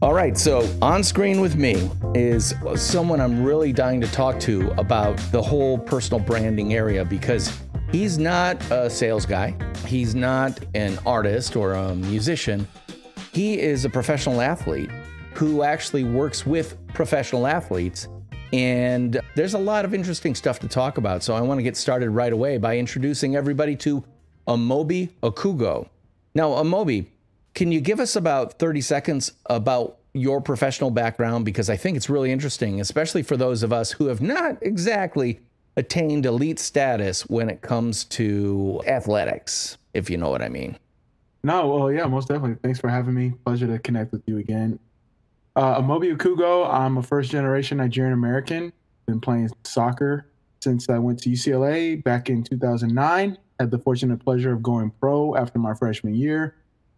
All right, so on screen with me is someone I'm really dying to talk to about the whole personal branding area, because he's not a sales guy. He's not an artist or a musician. He is a professional athlete who actually works with professional athletes. And there's a lot of interesting stuff to talk about. So I want to get started right away by introducing everybody to Amobi Okugo. Now, Amobi, can you give us about 30 seconds about your professional background? Because I think it's really interesting, especially for those of us who have not exactly attained elite status when it comes to athletics, if you know what I mean. No, well, yeah, most definitely. Thanks for having me. Pleasure to connect with you again. Amobi Okugo, I'm a first-generation Nigerian American. Been playing soccer since I went to UCLA back in 2009. Had the fortunate pleasure of going pro after my freshman year.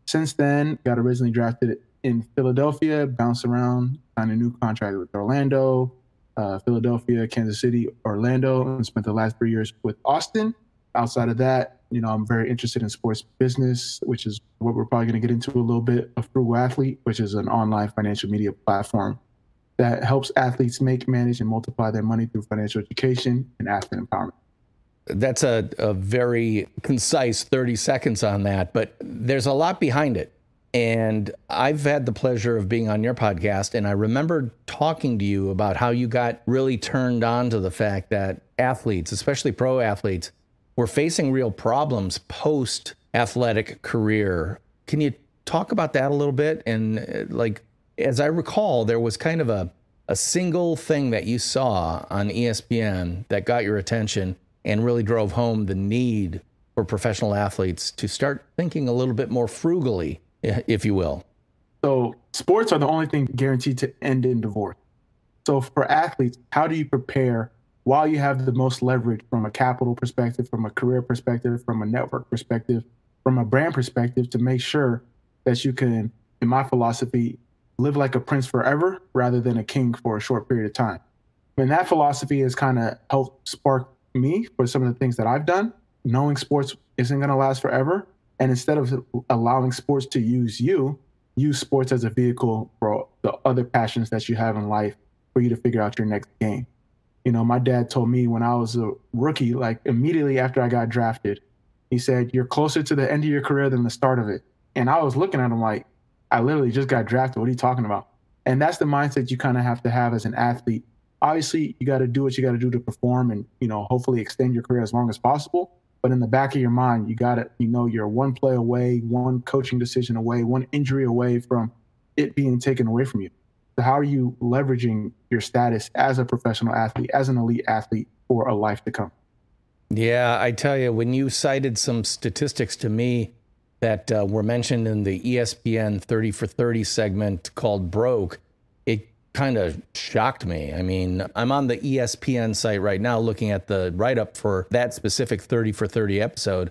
Since then, got originally drafted in Philadelphia, bounced around, signed a new contract with Orlando, Philadelphia, Kansas City, Orlando, and spent the last 3 years with Austin. Outside of that, I'm very interested in sports business, which is what we're probably going to get into a little bit of Frugal Athlete, which is an online financial media platform that helps athletes make, manage, and multiply their money through financial education and athlete empowerment. That's a very concise 30 seconds on that, but there's a lot behind it. And I've had the pleasure of being on your podcast, and I remember talking to you about how you got really turned on to the fact that athletes, especially pro athletes, were facing real problems post-athletic career. Can you talk about that a little bit? And as I recall, there was kind of a single thing that you saw on ESPN that got your attention and really drove home the need for professional athletes to start thinking a little bit more frugally, if you will. So sports are the only thing guaranteed to end in divorce. So for athletes, how do you prepare while you have the most leverage from a capital perspective, from a career perspective, from a network perspective, from a brand perspective, to make sure that you can, in my philosophy, live like a prince forever rather than a king for a short period of time? And that philosophy has kind of helped spark me for some of the things that I've done, knowing sports isn't going to last forever. And instead of allowing sports to use you, use sports as a vehicle for the other passions that you have in life for you to figure out your next game. My dad told me when I was a rookie, like immediately after I got drafted, he said, "You're closer to the end of your career than the start of it." And I was looking at him like, I literally just got drafted. What are you talking about? And that's the mindset you kind of have to have as an athlete. Obviously, you got to do what you got to do to perform and, hopefully extend your career as long as possible. But in the back of your mind, you got to, you're one play away, one coaching decision away, one injury away from it being taken away from you. So how are you leveraging your status as a professional athlete, as an elite athlete for a life to come? Yeah, I tell you, when you cited some statistics to me that were mentioned in the ESPN 30 for 30 segment called Broke, it kind of shocked me. I mean, I'm on the ESPN site right now looking at the write-up for that specific 30 for 30 episode.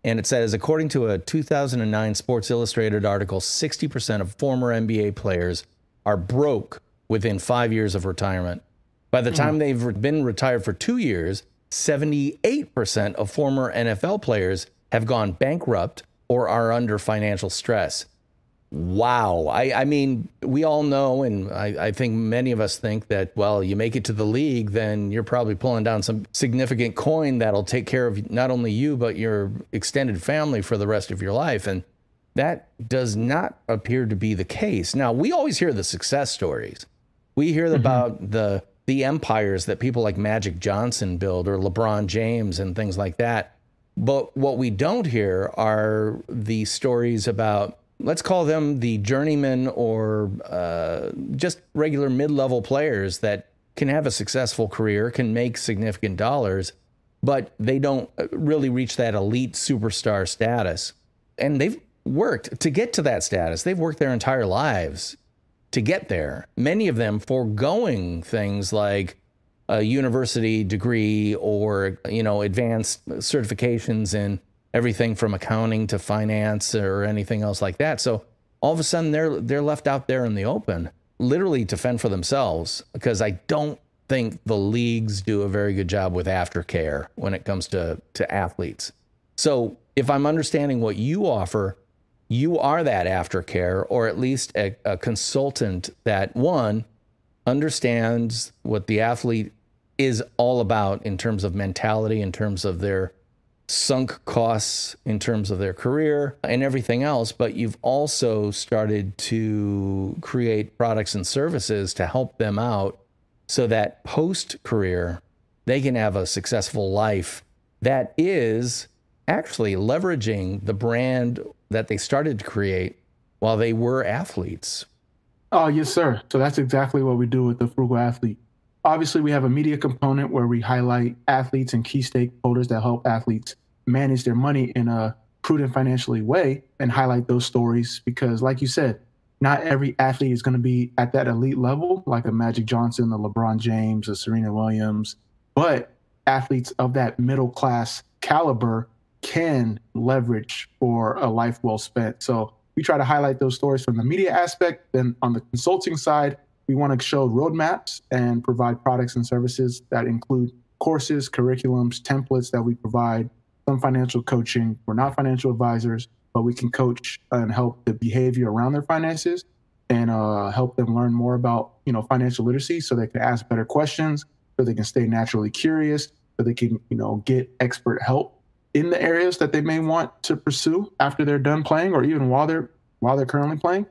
And it says, according to a 2009 Sports Illustrated article, 60% of former NBA players are broke within 5 years of retirement. By the time they've been retired for 2 years, 78% of former NFL players have gone bankrupt or are under financial stress. Wow. I mean, we all know, and I think many of us think that, well, you make it to the league, then you're probably pulling down some significant coin that'll take care of not only you, but your extended family for the rest of your life. And that does not appear to be the case. Now, we always hear the success stories. We hear about the empires that people like Magic Johnson build or LeBron James and things like that. But what we don't hear are the stories about, let's call them the journeyman or just regular mid-level players that can have a successful career, can make significant dollars, but they don't really reach that elite superstar status. And they've worked to get to that status. They've worked their entire lives to get there. Many of them foregoing things like a university degree or, advanced certifications in everything from accounting to finance or anything else like that. So all of a sudden they're left out there in the open, literally to fend for themselves, because I don't think the leagues do a very good job with aftercare when it comes to athletes. So if I'm understanding what you offer, you are that aftercare, or at least a consultant that, one, understands what the athlete is all about in terms of mentality, in terms of their sunk costs, in terms of their career and everything else. But you've also started to create products and services to help them out so that post-career, they can have a successful life that is actually leveraging the brand that they started to create while they were athletes. Oh, yes, sir. So that's exactly what we do with the Frugal Athlete. Obviously, we have a media component where we highlight athletes and key stakeholders that help athletes manage their money in a prudent financially way and highlight those stories because, like you said, not every athlete is going to be at that elite level, like a Magic Johnson, a LeBron James, a Serena Williams, but athletes of that middle class caliber can leverage for a life well spent. So we try to highlight those stories from the media aspect. Then on the consulting side, we want to show roadmaps and provide products and services that include courses, curriculums, templates that we provide, some financial coaching. We're not financial advisors, but we can coach and help the behavior around their finances and help them learn more about, financial literacy so they can ask better questions, so they can stay naturally curious, so they can, get expert help in the areas that they may want to pursue after they're done playing or even while they're currently playing,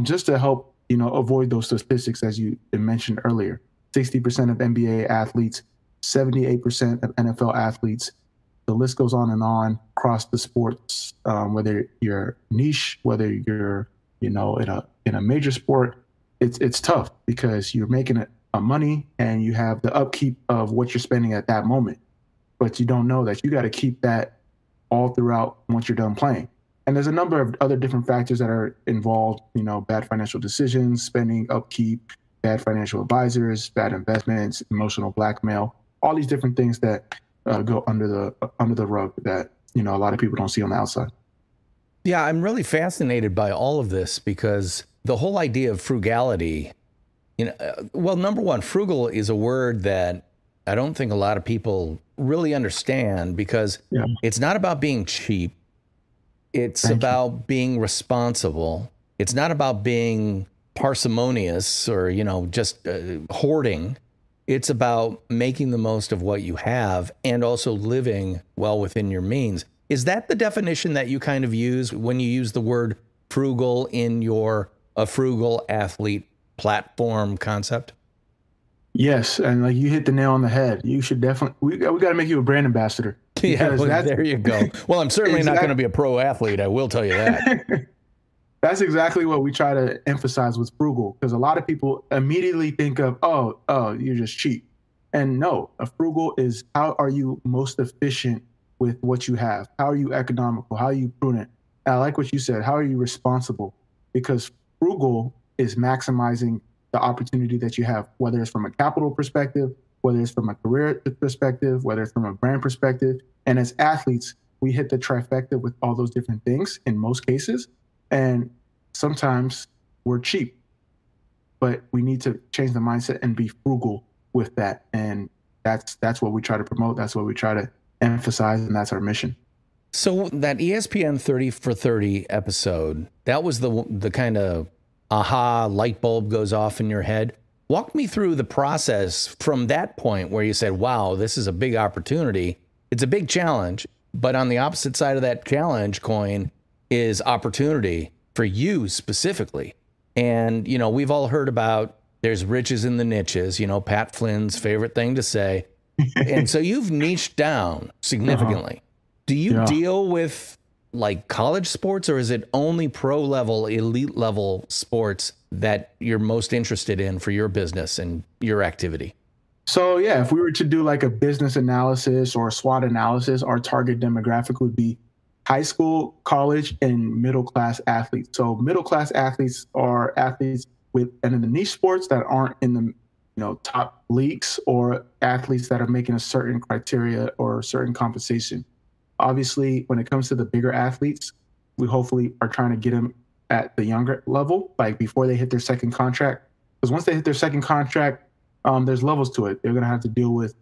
just to help, avoid those statistics as you mentioned earlier. 60% of NBA athletes, 78% of NFL athletes. The list goes on and on across the sports, whether you're niche, whether you're, in a major sport, it's tough because you're making a money and you have the upkeep of what you're spending at that moment. But you don't know that you got to keep that all throughout once you're done playing. And there's a number of other different factors that are involved, bad financial decisions, spending, upkeep, bad financial advisors, bad investments, emotional blackmail, all these different things that go under the rug that, a lot of people don't see on the outside. Yeah, I'm really fascinated by all of this because the whole idea of frugality, well, number one, frugal is a word that I don't think a lot of people really understand because it's not about being cheap. It's about being responsible. It's not about being parsimonious or, just hoarding. It's about making the most of what you have and also living well within your means. Is that the definition that you kind of use when you use the word frugal in your A Frugal Athlete platform concept? Yes, and like you hit the nail on the head. You should definitely we got to make you a brand ambassador. Yeah, well, there you go. Well, I'm certainly not going to be a pro athlete. I will tell you that. That's exactly what we try to emphasize with frugal, because a lot of people immediately think of, oh, you're just cheap. And no, a frugal is how are you most efficient with what you have? How are you economical? How are you prudent? And I like what you said. How are you responsible? Because frugal is maximizing the opportunity that you have, whether it's from a capital perspective, whether it's from a career perspective, whether it's from a brand perspective. And as athletes, we hit the trifecta with all those different things in most cases. And sometimes we're cheap, but we need to change the mindset and be frugal with that. And that's what we try to promote. That's what we try to emphasize. And that's our mission. So that ESPN 30 for 30 episode, that was the kind of aha light bulb goes off in your head. Walk me through the process from that point where you said, wow, this is a big opportunity. It's a big challenge, but on the opposite side of that challenge coin is opportunity for you specifically. And, we've all heard about there's riches in the niches, Pat Flynn's favorite thing to say. And so you've niched down significantly. Do you deal with like college sports, or is it only pro level, elite level sports that you're most interested in for your business and your activity? So yeah, if we were to do like a business analysis or a SWOT analysis, our target demographic would be high school, college, and middle-class athletes. So middle-class athletes are athletes in the niche sports that aren't in the top leagues, or athletes that are making a certain criteria or certain compensation. Obviously, when it comes to the bigger athletes, we hopefully are trying to get them at the younger level, like before they hit their second contract. Because once they hit their second contract, there's levels to it. They're going to have to deal with,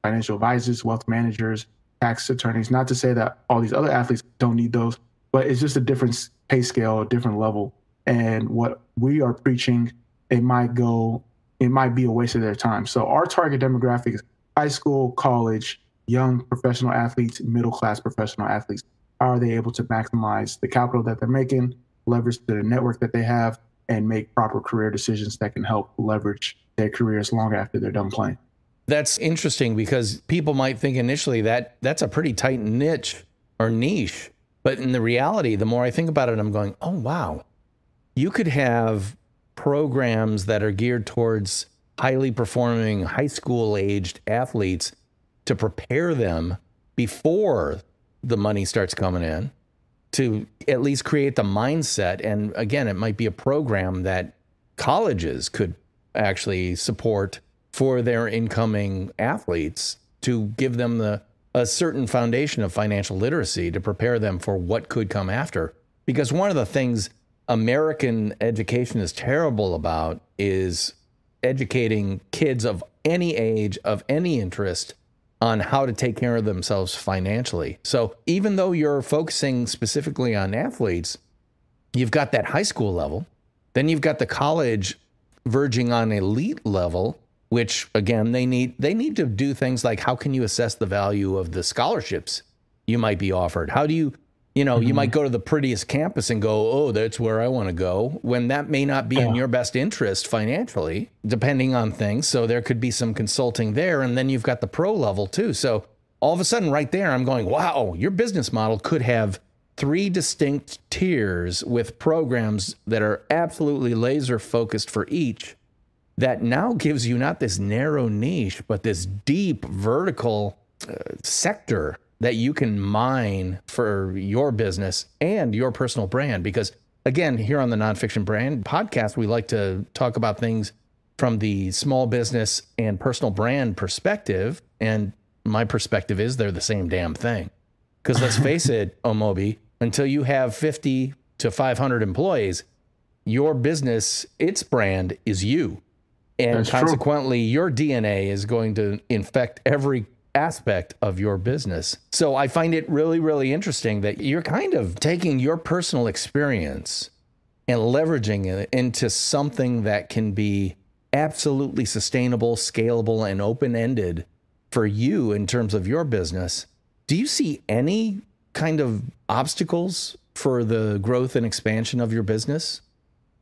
financial advisors, wealth managers, tax attorneys. Not to say that all these other athletes don't need those, but it's just a different pay scale, a different level. And what we are preaching, it might be a waste of their time. So our target demographic is high school, college, young professional athletes, middle-class professional athletes. How are they able to maximize the capital that they're making, leverage the network that they have, and make proper career decisions that can help leverage their careers long after they're done playing? That's interesting because people might think initially that that's a pretty tight niche or niche. But in the reality, the more I think about it, I'm going, oh, wow. You could have programs that are geared towards highly performing high school aged athletes to prepare them before the money starts coming in, to at least create the mindset. And again, it might be a program that colleges could actually support for their incoming athletes to give them a certain foundation of financial literacy to prepare them for what could come after. Because one of the things American education is terrible about is educating kids of any age, of any interest, on how to take care of themselves financially. So even though you're focusing specifically on athletes, you've got that high school level, then you've got the college verging on elite level, which again, they need to do things like, how can you assess the value of the scholarships you might be offered? How do you you might go to the prettiest campus and go, oh, that's where I want to go, when that may not be in your best interest financially, depending on things. So there could be some consulting there. And then you've got the pro level too. So all of a sudden right there, I'm going, wow, your business model could have 3 distinct tiers with programs that are absolutely laser focused for each. That now gives you not this narrow niche, but this deep vertical sector that you can mine for your business and your personal brand. Because again, here on the Nonfiction Brand podcast, we like to talk about things from the small business and personal brand perspective. And my perspective is they're the same damn thing. Because let's face it, Amobi, until you have 50 to 500 employees, your business, its brand is you. And That's consequently, your DNA is going to infect every aspect of your business. So I find it really, really interesting that you're kind of taking your personal experience and leveraging it into something that can be absolutely sustainable, scalable, and open-ended for you in terms of your business. Do you see any kind of obstacles for the growth and expansion of your business?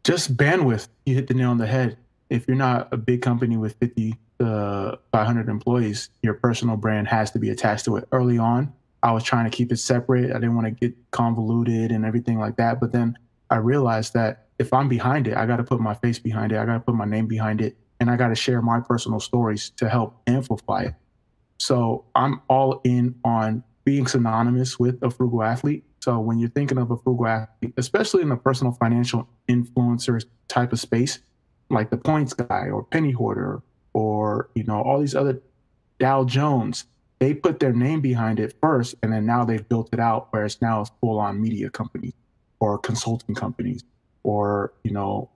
Just bandwidth. You hit the nail on the head. If you're not a big company with 50 to 500 employees, your personal brand has to be attached to it. Early on, I was trying to keep it separate. I didn't want to get convoluted and everything like that. But then I realized that if I'm behind it, I got to put my face behind it. I got to put my name behind it. And I got to share my personal stories to help amplify it. So I'm all in on being synonymous with a frugal athlete. So when you're thinking of a frugal athlete, especially in the personal financial influencer type of space, like the Points Guy or Penny Hoarder or, all these other Dow Jones, they put their name behind it first, and then now they've built it out where it's now full-on media companies or consulting companies or,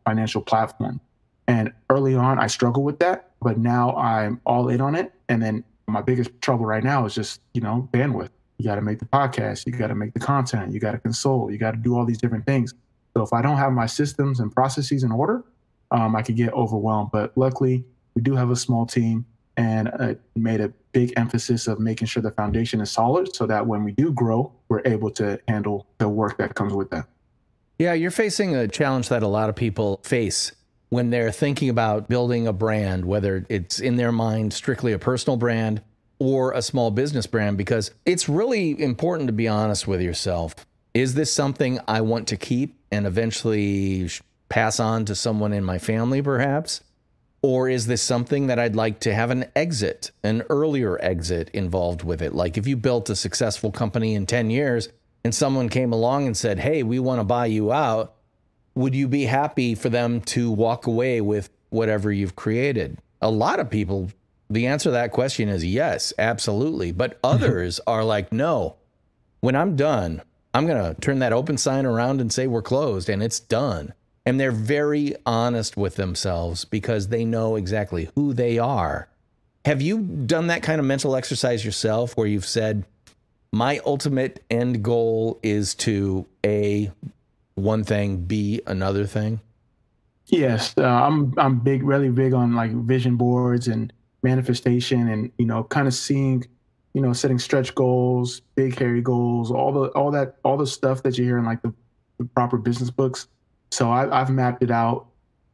financial platform. And early on, I struggled with that, but now I'm all in on it. And then my biggest trouble right now is just, bandwidth. You got to make the podcast, you got to make the content, you got to consult, you got to do all these different things. So if I don't have my systems and processes in order, I could get overwhelmed. But luckily, we do have a small team, and made a big emphasis of making sure the foundation is solid so that when we do grow, we're able to handle the work that comes with that. Yeah, you're facing a challenge that a lot of people face when they're thinking about building a brand, whether it's in their mind strictly a personal brand or a small business brand, because it's really important to be honest with yourself. Is this something I want to keep and eventually pass on to someone in my family, perhaps? Or is this something that I'd like to have an earlier exit involved with it? Like if you built a successful company in 10 years and someone came along and said, hey, we want to buy you out, would you be happy for them to walk away with whatever you've created? A lot of people, the answer to that question is yes, absolutely. But others are like, no, when I'm done, I'm going to turn that open sign around and say we're closed, and it's done. And they're very honest with themselves because they know exactly who they are. Have you done that kind of mental exercise yourself where you've said, My ultimate end goal is to A, one thing, B, another thing. Yes, I'm big, really big on like vision boards and manifestation, and kind of seeing, setting stretch goals, big hairy goals, all the stuff that you hear in like the proper business books. So I've mapped it out.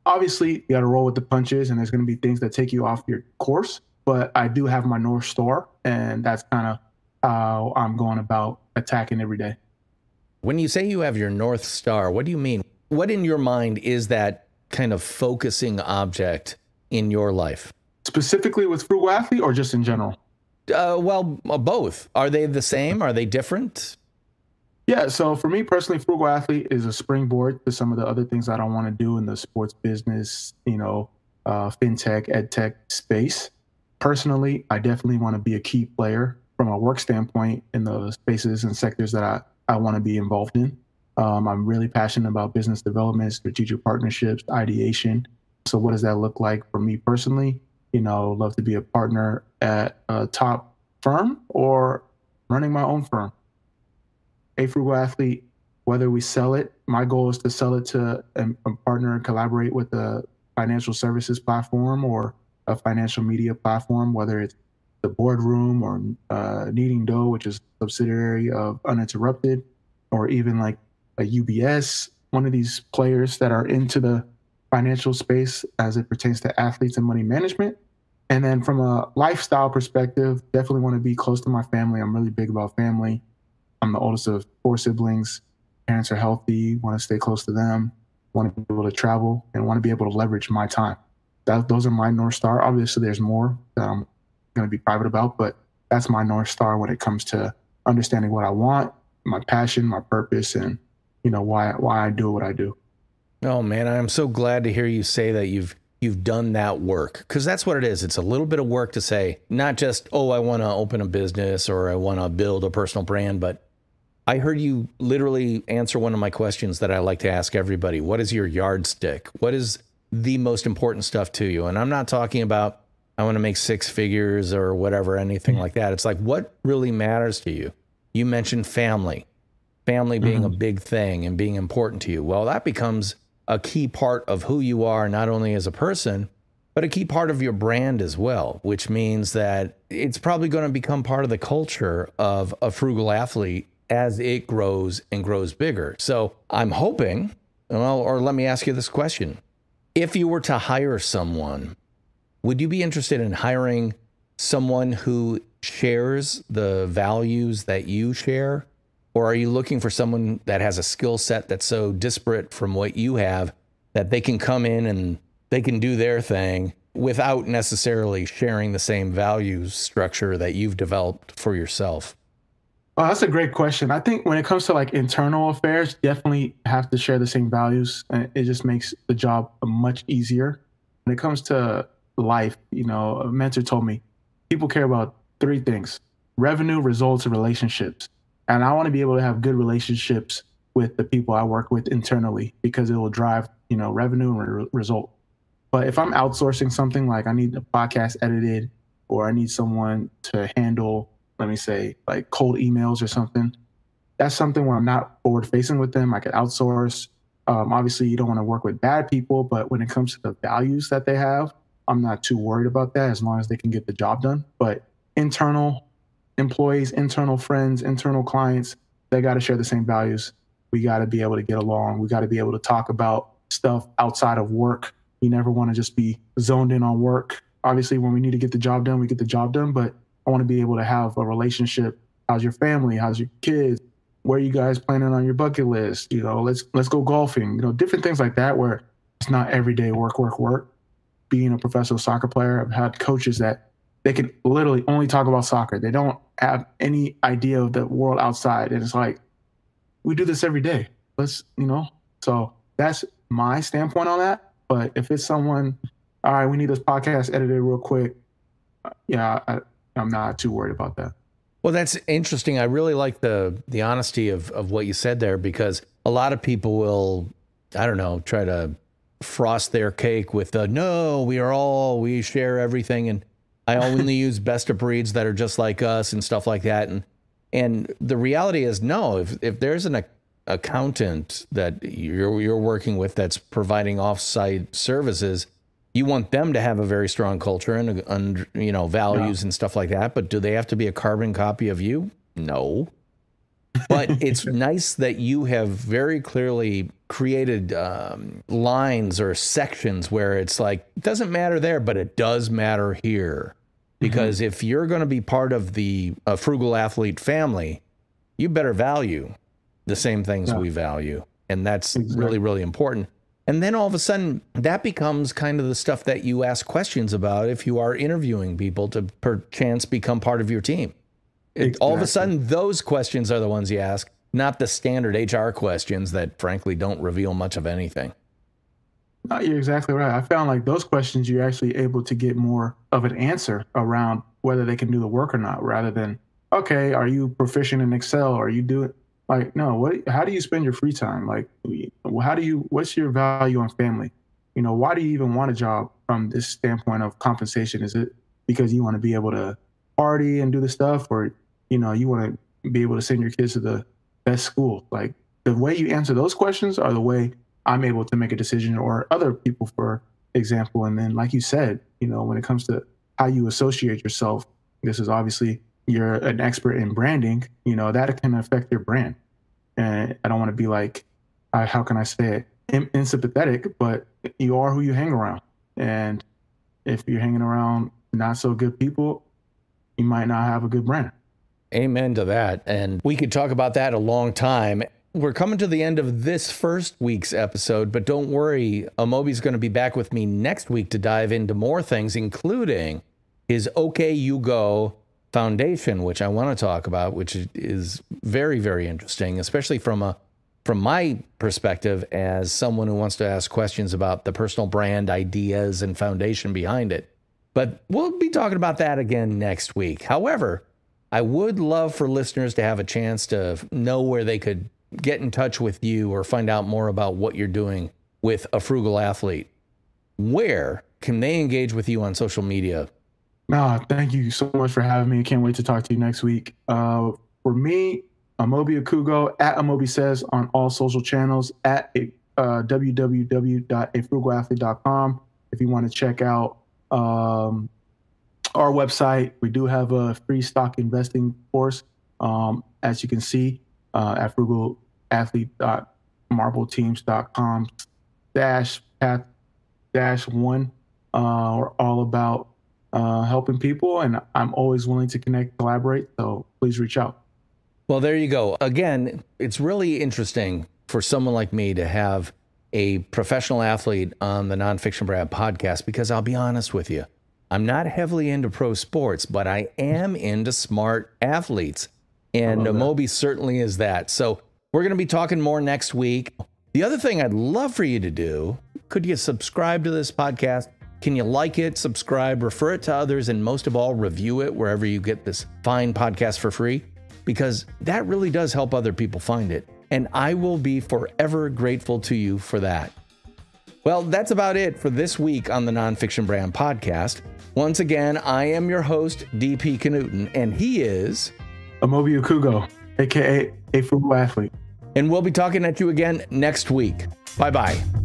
Obviously, you got to roll with the punches, and there's going to be things that take you off your course. But I do have my North Star, and that's kind of how I'm going about attacking every day. When you say you have your North Star, what do you mean? What in your mind is that kind of focusing object in your life? Specifically with Frugal Athlete or just in general? Both. Are they the same? Are they different? Yeah, so for me personally, Frugal Athlete is a springboard to some of the other things that I want to do in the sports business, fintech, ed tech space. Personally, I definitely want to be a key player from a work standpoint in the spaces and sectors that I want to be involved in. I'm really passionate about business development, strategic partnerships, ideation. So what does that look like for me personally? Love to be a partner at a top firm or running my own firm. A Frugal Athlete, whether we sell it, my goal is to sell it to a partner and collaborate with a financial services platform or a financial media platform, whether it's the Boardroom or Kneading Dough, which is a subsidiary of Uninterrupted, or even like a UBS, one of these players that are into the financial space as it pertains to athletes and money management. And then from a lifestyle perspective, definitely want to be close to my family. I'm really big about family. I'm the oldest of 4 siblings. Parents are healthy, want to stay close to them, want to be able to travel, and want to be able to leverage my time. Those are my North Star. Obviously, there's more that I'm going to be private about, but that's my North Star when it comes to understanding what I want, my passion, my purpose, and why I do what I do. Oh man, I'm so glad to hear you say that you've done that work, because that's what it is. It's a little bit of work to say, not just, oh, I want to open a business or I want to build a personal brand, but I heard you literally answer one of my questions that I like to ask everybody. What is your yardstick? What is the most important stuff to you? And I'm not talking about, I want to make 6 figures or whatever, anything like that. It's like, what really matters to you? You mentioned family being a big thing and being important to you. Well, that becomes a key part of who you are, not only as a person, but a key part of your brand as well, which means that it's probably going to become part of the culture of a Frugal Athlete as it grows and grows bigger. So I'm hoping, or let me ask you this question. If you were to hire someone, would you be interested in hiring someone who shares the values that you share? Or are you looking for someone that has a skill set that's so disparate from what you have that they can come in and they can do their thing without necessarily sharing the same values structure that you've developed for yourself? Oh, that's a great question. I think when it comes to like internal affairs, definitely have to share the same values. And it just makes the job much easier. When it comes to life, a mentor told me people care about 3 things: revenue, results, and relationships. And I want to be able to have good relationships with the people I work with internally, because it will drive, revenue and result. But if I'm outsourcing something, like I need a podcast edited, or I need someone to handle, let me say, like cold emails or something, that's something where I'm not forward facing with them. I could outsource. Obviously, you don't want to work with bad people, but when it comes to the values that they have, I'm not too worried about that as long as they can get the job done. But internal employees, internal friends, internal clients, they got to share the same values. We got to be able to get along. We got to be able to talk about stuff outside of work. You never want to just be zoned in on work. Obviously, when we need to get the job done, we get the job done, but I want to be able to have a relationship. How's your family? How's your kids? Where are you guys planning on your bucket list? Let's go golfing. Different things like that, where it's not everyday work, work, work. Being a professional soccer player, I've had coaches that they can literally only talk about soccer. They don't have any idea of the world outside. And it's like, we do this every day. So that's my standpoint on that. But if it's someone, all right, we need this podcast edited real quick, I'm not too worried about that. Well, that's interesting. I really like the honesty of what you said there, because a lot of people will, I don't know, try to frost their cake with no, we share everything. And I only use best of breeds that are just like us and stuff like that. And And the reality is, no, if there's an accountant that you're working with that's providing offsite services, you want them to have a very strong culture and you know, values and stuff like that. But do they have to be a carbon copy of you? No. But it's nice that you have very clearly created lines or sections where it's like, it doesn't matter there, but it does matter here. Because if you're going to be part of the Frugal Athlete family, you better value the same things we value. And that's really, really important. And then all of a sudden, that becomes kind of the stuff that you ask questions about if you are interviewing people to perchance become part of your team. All of a sudden, those questions are the ones you ask, not the standard HR questions that, frankly, don't reveal much of anything. No, you're exactly right. I found like those questions, you're actually able to get more of an answer around whether they can do the work or not, rather than, okay, are you proficient in Excel? Are you doing like, no, how do you spend your free time? Like, what's your value on family? You know, why do you even want a job from this standpoint of compensation? Is it because you want to be able to party and do the stuff, or, you know, you want to be able to send your kids to the best school? Like, the way you answer those questions are the way I'm able to make a decision, or other people, for example. And then, like you said, you know, when it comes to how you associate yourself, this is obviously, you're an expert in branding, you know, that can affect your brand. And I don't want to be like, how can I say it, unsympathetic, but you are who you hang around. And if you're hanging around not so good people, you might not have a good brand. Amen to that. And we could talk about that a long time. We're coming to the end of this first week's episode, but don't worry, Amobi's going to be back with me next week to dive into more things, including his OK You Go foundation, which I want to talk about, which is very, very interesting, especially from my perspective as someone who wants to ask questions about the personal brand ideas and foundation behind it. But we'll be talking about that again next week. However, I would love for listeners to have a chance to know where they could get in touch with you or find out more about what you're doing with A Frugal Athlete. Where can they engage with you on social media? No, thank you so much for having me. I can't wait to talk to you next week. For me, Amobi Okugo, at Amobi Says on all social channels, at www.afrugalathlete.com. If you want to check out our website, we do have a free stock investing course, as you can see, at frugalathlete.marbleteams.com/path-1. We're all about helping people, and I'm always willing to connect, collaborate, so please reach out. Well, there you go. Again, it's really interesting for someone like me to have a professional athlete on the Nonfiction Brand podcast, because I'll be honest with you, I'm not heavily into pro sports, but I am into smart athletes. And Amobi certainly is that. So we're going to be talking more next week. The other thing I'd love for you to do, could you subscribe to this podcast? Can you like it, subscribe, refer it to others, and most of all, review it wherever you get this fine podcast for free? Because that really does help other people find it. And I will be forever grateful to you for that. Well, that's about it for this week on the Nonfiction Brand podcast. Once again, I am your host, DP Knudten, and he is Amobi Okugo, aka A Frugal Athlete. And we'll be talking at you again next week. Bye-bye.